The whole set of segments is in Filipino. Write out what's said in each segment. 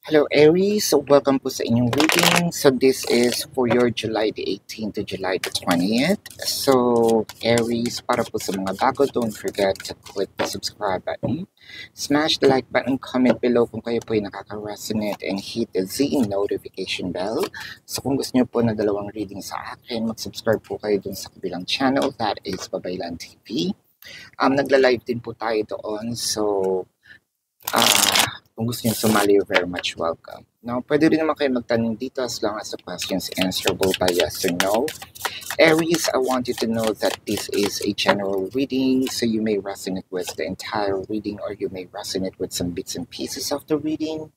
Hello Aries, so welcome po sa inyong reading. So this is for your July the 18th to July the 20th. So Aries, para po sa mga bago, don't forget to click the subscribe button. Smash the like button, comment below kung kayo po ay nakaka-resonate and hit the Z notification bell. So kung gusto niyo po na dalawang reading sa akin, mag-subscribe po kayo dun sa kabilang channel, that is Babaylan TV. Nagla-live din po tayo doon, so kung gusto niyo sumali, you're very much welcome. Now, pwede rin naman kayo magtanong dito as long as the questions answerable by yes or no. Aries, I want you to know that this is a general reading, so you may resonate with the entire reading or you may resonate with some bits and pieces of the reading.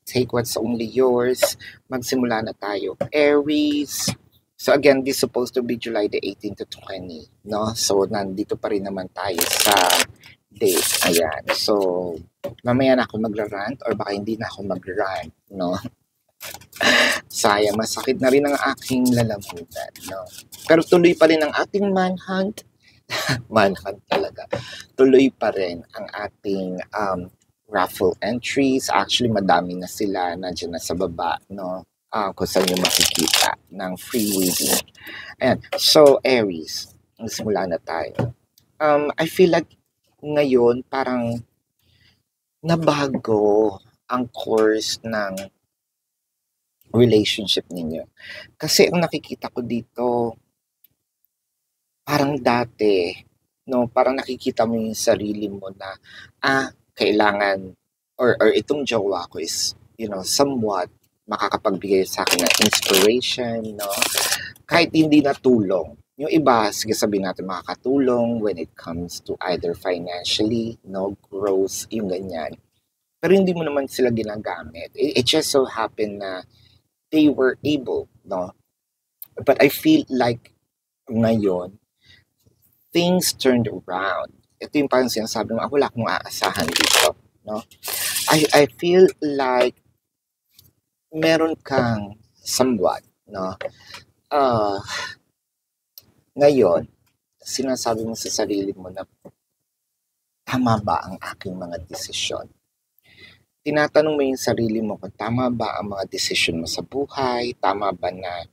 Take what's only yours. Magsimula na tayo. Aries, so again, this is supposed to be July the 18th to 20, no? So, nandito pa rin naman tayo sa date. Ayan. So, mamaya na ako magra-rant or baka hindi na ako magra-rant, no? Sayang, masakit na rin ang aking lalamunan, no? Pero tuloy pa rin ang ating manhunt. Manhunt talaga. Tuloy pa rin ang ating raffle entries. Actually, madami na sila. Nandiyan na sa baba, no? Kung saan yung makikita ng free reading. Ayan. So, Aries, simula na tayo. I feel like ngayon parang nabago ang course ng relationship ninyo. Kasi ang nakikita ko dito, parang dati, no, parang nakikita mo yung sarili mo na, kailangan, or itong jowa ko is, somewhat makakapagbigay sa akin ng inspiration, no? Kahit hindi na tulong. Yung iba, sige sabihin natin, makakatulong when it comes to either financially, no, growth, yung ganyan. Pero hindi mo naman sila ginagamit. It just so happened na they were able, no? But I feel like ngayon, things turned around. Ito yung parang sinasabi mo, wala akong aasahan dito, no? I feel like meron kang somewhat, no? Ngayon, sinasabi mo sa sarili mo na tama ba ang aking mga desisyon? Tinatanong mo yung sarili mo kung tama ba ang mga desisyon mo sa buhay, tama ba na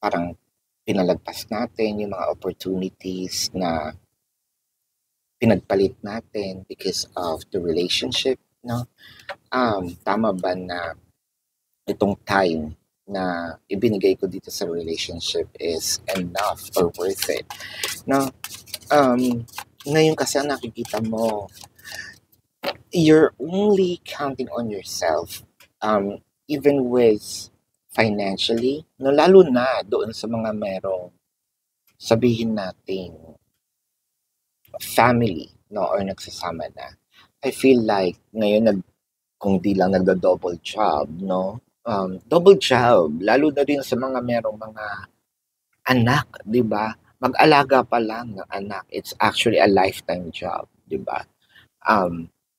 parang pinalagpas natin yung mga opportunities na pinagpalit natin because of the relationship, no? Tama ba na itong time na ibinigay ko dito sa relationship is enough or worth it, no? Ngayon kasi ang nakikita mo, you're only counting on yourself, even with financially, no, lalo na doon sa mga merong sabihin nating family, no, or nagsasama na. I feel like ngayon kung di lang nagda-double job, no, double job, lalo na din sa mga merong mga anak, di ba? Mag-alaga pa lang ng anak, it's actually a lifetime job, di ba?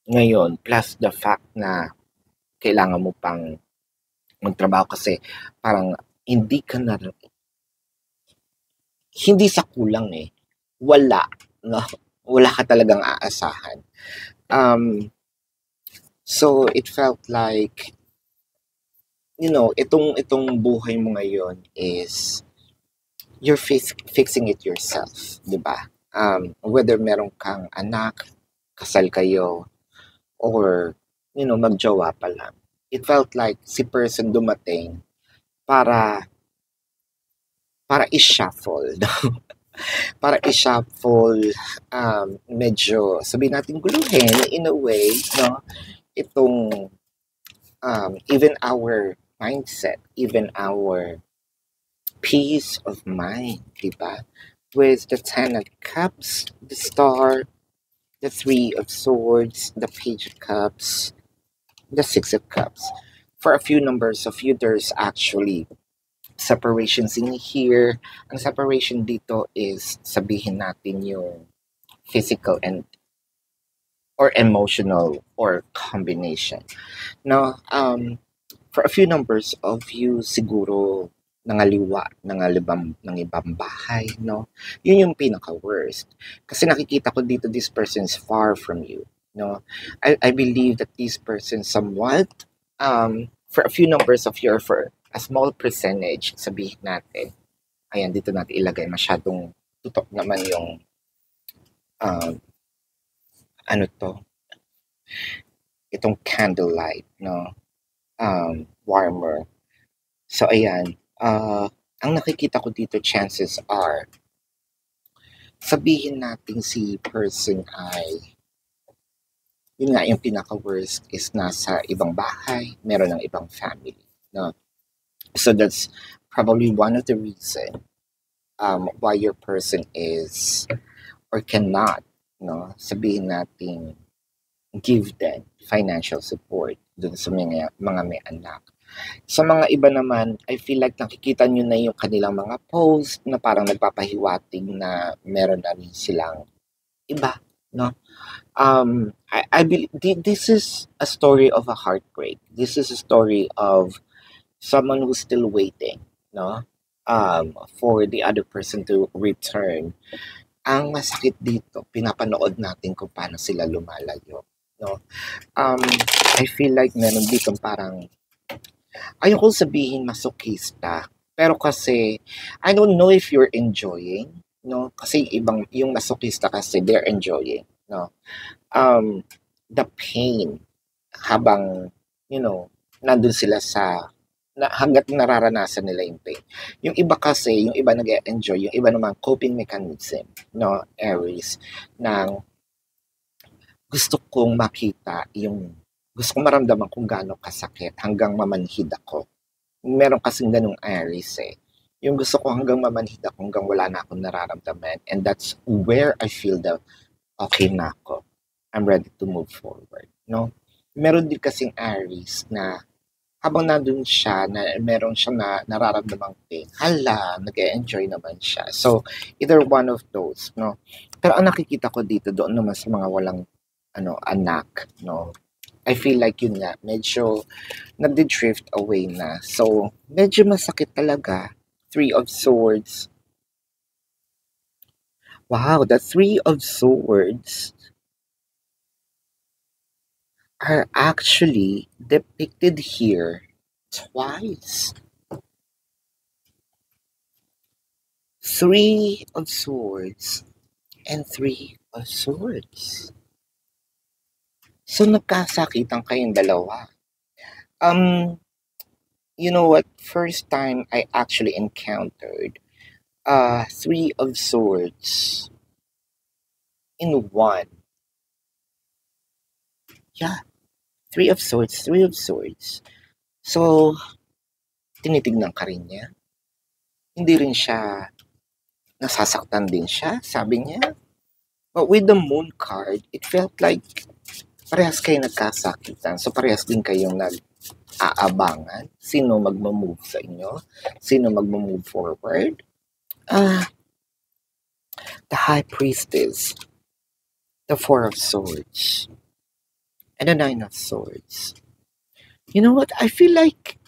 Ngayon, plus the fact na kailangan mo pang magtrabaho kasi parang hindi ka na, hindi sa kulang wala, no? Wala ka talagang aasahan. So it felt like, itong buhay mo ngayon is you're fixing it yourself, di ba? Whether meron kang anak, kasal kayo, or, magjowa pa lang. It felt like si person dumating para i-shuffle, no? Para i-shuffle, medyo, sabihin natin guluhin, in a way, no? Itong, even our mindset, even our peace of mind, diba? With the 10 of Cups, the Star, the 3 of Swords, the Page of Cups, the 6 of Cups. For a few numbers of you, there's actually separations in here. Ang separation dito is sabihin natin yung physical and or emotional or combination. No, for a few numbers of you, siguro nangaliwa ng ibang bahay, no? Yun yung pinaka-worst. Kasi nakikita ko dito, this person is far from you, no? I believe that this person somewhat, for a few numbers of your, for a small percentage, sabihin natin, ayan, dito natin ilagay, masyadong tutok naman yung, ano to, itong candlelight, no? Warmer. So, ayan, ang nakikita ko dito, chances are, sabihin natin si person ay, yun nga, yung pinaka-worst is nasa ibang bahay, meron ng ibang family, no? So that's probably one of the reason why your person is or cannot, no, sabihin natin, give them financial support dun sa mga may anak. Sa mga iba naman, I feel like nakikita nyo na yung kanilang mga post na parang nagpapahiwating na meron na rin silang iba, no? I believe this is a story of a heartbreak. This is a story of someone who's still waiting, no? For the other person to return. Ang masakit dito, pinapanood natin kung paano sila lumalayo, no? I feel like meron dito parang, ayoko sabihin masokista, pero kasi, I don't know if you're enjoying, no? Kasi ibang, yung masokista kasi, they're enjoying, no? The pain habang, nandun sila sa, hanggat nararanasan nila yung pain. Yung iba kasi, yung iba nag-enjoy, yung iba naman coping mechanism, no, Aries, ng gusto kong makita gusto kong maramdaman kung gaano kasakit hanggang mamanhid ako. Meron kasing ganung Aries eh. Yung gusto ko hanggang mamanhid ako hanggang wala na akong nararamdaman, and that's where I feel that okay na ako. I'm ready to move forward, no? Meron din kasing Aries na habang nandun siya, na meron siyang nararamdamang pain, hala, nag-enjoy naman siya. So, either one of those, no? Pero ang nakikita ko dito, doon naman sa mga walang, anak, no? I feel like yun nga, medyo nagdi-drift away na. So, medyo masakit talaga. 3 of Swords. Wow, the 3 of Swords are actually depicted here twice. 3 of Swords and 3 of Swords. So, nagkasakitan kayong dalawa. You know what? First time I actually encountered 3 of Swords in one. Yeah, 3 of Swords, 3 of Swords. So, tinitignan ka rin niya. Hindi rin siya, nasasaktan din siya, sabi niya. But with the Moon card, it felt like parehas kayo nagkasakitan. So, parehas din kayong nag-aabangan. Sino magmamove sa inyo? Sino magmamove forward? The High Priestess, the 4 of Swords, and the 9 of Swords. You know what? I feel like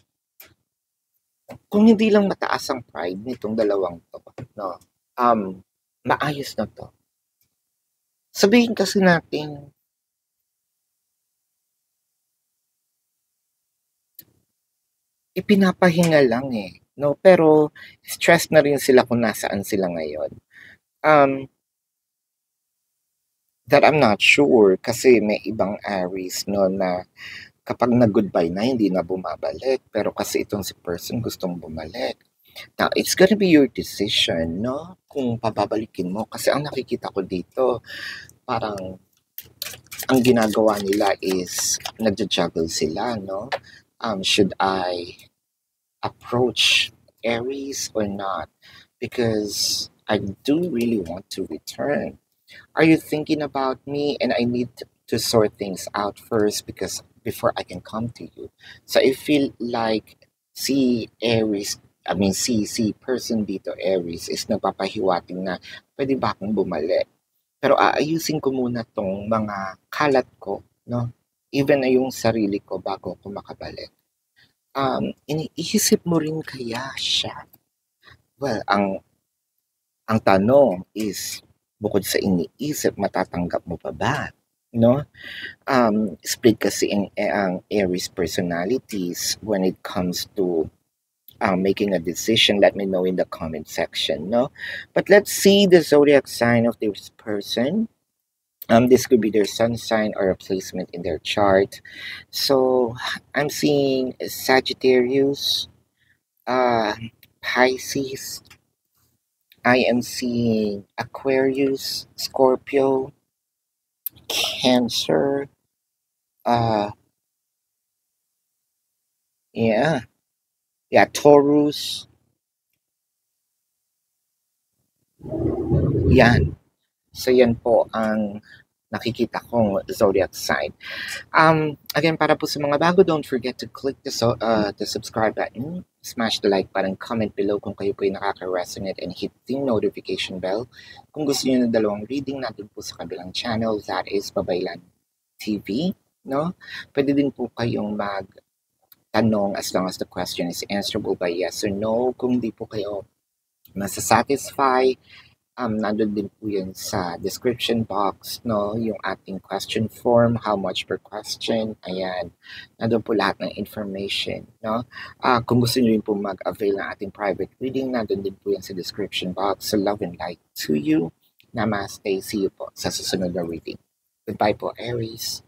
kung hindi lang mataas ang pride nitong dalawang to, no, maayos na to. Sabihin kasi natin, ipinapahinga lang eh, no? Pero stress na rin sila kung nasaan sila ngayon. That I'm not sure kasi may ibang Aries, no, na kapag nag-goodbye na, hindi na bumabalik. Pero kasi itong si person gustong bumalik. Now, it's gonna be your decision, no? Kung pababalikin mo. Kasi ang nakikita ko dito, parang ang ginagawa nila is nagja-juggle sila, no? Should I approach Aries or not? Because I do really want to return. Are you thinking about me? And I need to sort things out first because before I can come to you. So I feel like si Aries, si person dito, Aries, is nagpapahiwating na pwede ba akong bumalik? Pero aayusin ko muna tong mga kalat ko, no? Even na yung sarili ko bago ako makabalik. Iniisip mo rin kaya siya? Well, ang tanong is, bukod sa iniisip, matatanggap mo pa ba? no? Split kasi ang Aries personalities when it comes to making a decision. Let me know in the comment section, no? But let's see the zodiac sign of this person. This could be their sun sign or a placement in their chart. So I'm seeing Sagittarius, uh, Pisces. I am seeing Aquarius, Scorpio, Cancer. Uh, yeah, yeah, Taurus. Yan. So yan po ang nakikita kong zodiac sign. Again, para po sa mga bago, don't forget to click the subscribe button, smash the like button, comment below kung kayo po ay nakaka-resonate, and hit the notification bell. Kung gusto niyo ng dalawang reading natin po sa kabilang channel, that is Babaylan TV, no? Pwede din po kayong magtanong as long as the question is answerable by yes or no. Kung di po kayo masasatisfy, nandun din po yun sa description box, no? Yung ating question form, how much per question, ayan. Nandun po lahat ng information, no? Kung gusto nyo rin po mag-avail ng ating private reading, nandun din po yan sa description box. So love and light to you. Namaste. See you po sa susunod na reading. Goodbye po, Aries.